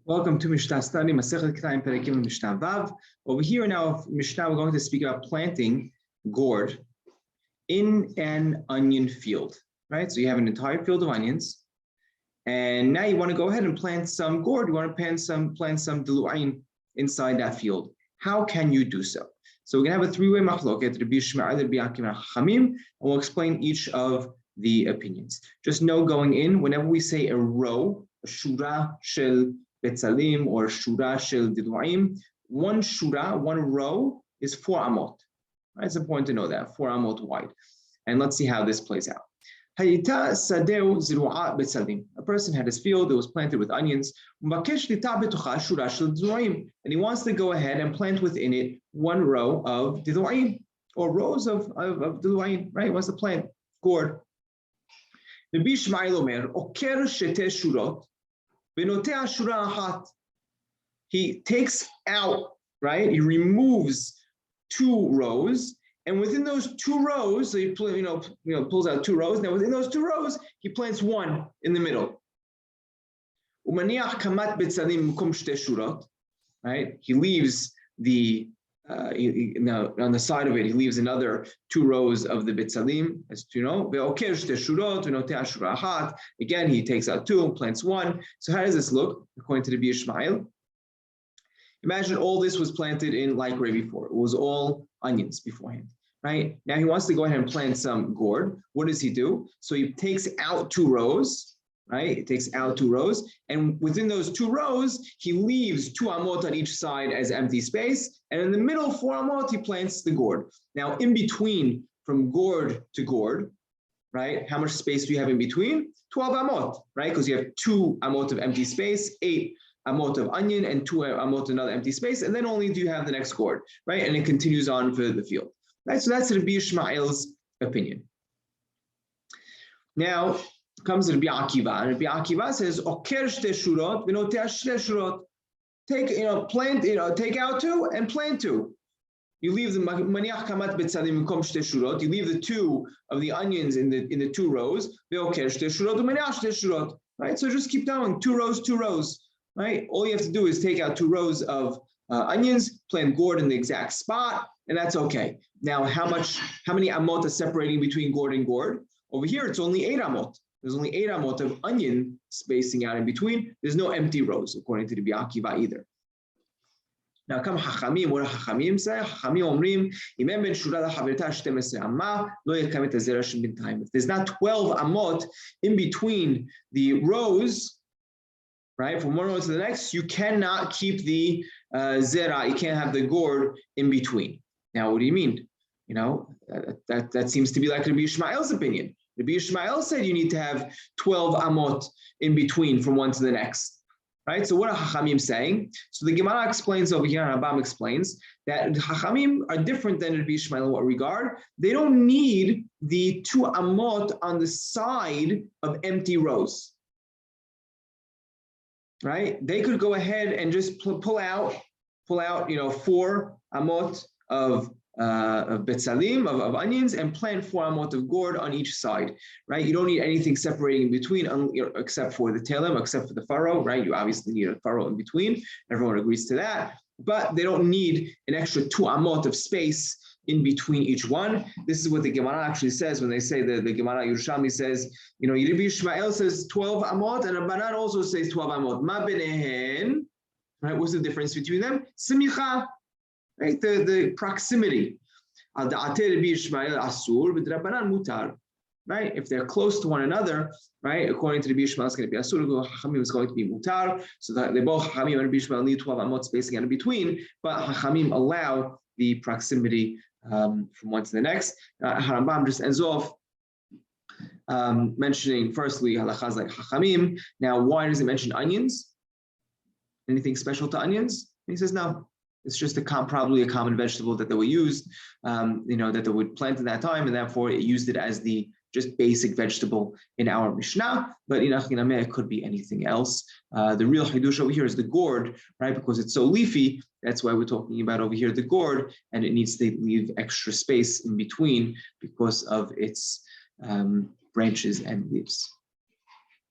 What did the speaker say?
Welcome to Mishna study, Masechet Kilayim Perekim Mishna Vav. Over here now, Mishna, we're going to speak about planting gourd in an onion field, right? So you have an entire field of onions, and now you want to go ahead and plant some gourd. You want to plant some dilu'ain inside that field. How can you do so? So we're going to have a three-way machloket, Rabbi Yishmael, Rabbi Akiva, and Chachamim, and we'll explain each of the opinions. Just know going in, whenever we say a row, a shura shel Salem or shura shel dilu'aim, one shura, one row is 4 amot. Right? It's important to know that, 4 amot wide. And let's see how this plays out. Hayita sadeu ziru'a betzalim. A person had his field that was planted with onions, and he wants to go ahead and plant within it one row of dilu'aim, or rows of dilu'aim, right? He wants to plant gourd. Rabbi Yishmael omer, oker shete shurot, he takes out, right? He removes 2 rows, and within those 2 rows, so he pulls out 2 rows. Now within those 2 rows, he plants 1 in the middle. Right? He leaves the on the side of it, he leaves another 2 rows of the bitzalim, as you know. Again, he takes out 2 and plants 1. So how does this look according to the Rabbi Yishmael? Imagine all this was planted in like way before. It was all onions beforehand, right? Now he wants to go ahead and plant some gourd. What does he do? So he takes out 2 rows. Right? It takes out 2 rows, and within those 2 rows, he leaves 2 amot on each side as empty space, and in the middle 4 amot, he plants the gourd. Now, in between, from gourd to gourd, right? How much space do you have in between? 12 amot, right? Because you have 2 amot of empty space, 8 amot of onion, and 2 amot another empty space, and then only do you have the next gourd, right? And it continues on for the field, right? So that's Rabbi Yishmael's opinion. Now comes Rabbi Akiva, and Rabbi Akiva says, "Oker shte shurot, v'notea shte shurot." Take out 2 and plant 2. You leave the maniach kamat betzalim mikom shte shurot. You leave the 2 of the onions in the 2 rows. Ve'oker shte shurot, v'maniach shte shurot. Right. So just keep going. 2 rows, 2 rows. Right. All you have to do is take out 2 rows of onions, plant gourd in the exact spot, and that's okay. Now, how many amot are separating between gourd and gourd? Over here, it's only 8 amot. There's only 8 amot of onion spacing out in between. There's no empty rows, according to the Rabbi Akiva either. Now come Chachamim. What do Chachamim say? Chachamim omrim, imem ben shura lachaverta 12 amma, lo yekam et hazera shebintayim. If there's not 12 amot in between the rows, right, from one row to the next, you cannot keep the zera, you can't have the gourd in between. Now, what do you mean? That seems to be like Rabbi Yishmael's opinion. Rabbi Yishmael said you need to have 12 amot in between from one to the next, right? So what are Chachamim saying? So the Gemara explains over here, and Rambam explains that Chachamim are different than Rabbi Yishmael in what regard? They don't need the 2 amot on the side of empty rows, right? They could go ahead and just pull out 4 amot of betzalim, of onions, and plant 4 amot of gourd on each side, right? You don't need anything separating in between, except for the telem, except for the furrow, right? You obviously need a furrow in between. Everyone agrees to that, but they don't need an extra 2 amot of space in between each one. This is what the Gemara actually says when they say the Gemara Yerushalmi says, Rabbi Yishmael says 12 amot, and Rabbanan also says 12 amot. Ma benehen, right? What's the difference between them? Simicha. Right, the proximity. Right, if they're close to one another, right, according to the Rabbi Yishmael, it's going to be asur. Chachamim is going to be mutar. So that they both Chachamim and Rabbi Yishmael need 12 amot spacing in between, but Chachamim allow the proximity from one to the next. Rambam just ends off mentioning firstly halachas like Chachamim. Now, why does it mention onions? Anything special to onions? And he says no. It's just probably a common vegetable that they were used, that they would plant in that time, and therefore it used it as the just basic vegetable in our Mishnah. But it could be anything else. The real chidush over here is the gourd, right? Because it's so leafy. That's why we're talking about over here the gourd, and it needs to leave extra space in between because of its branches and leaves.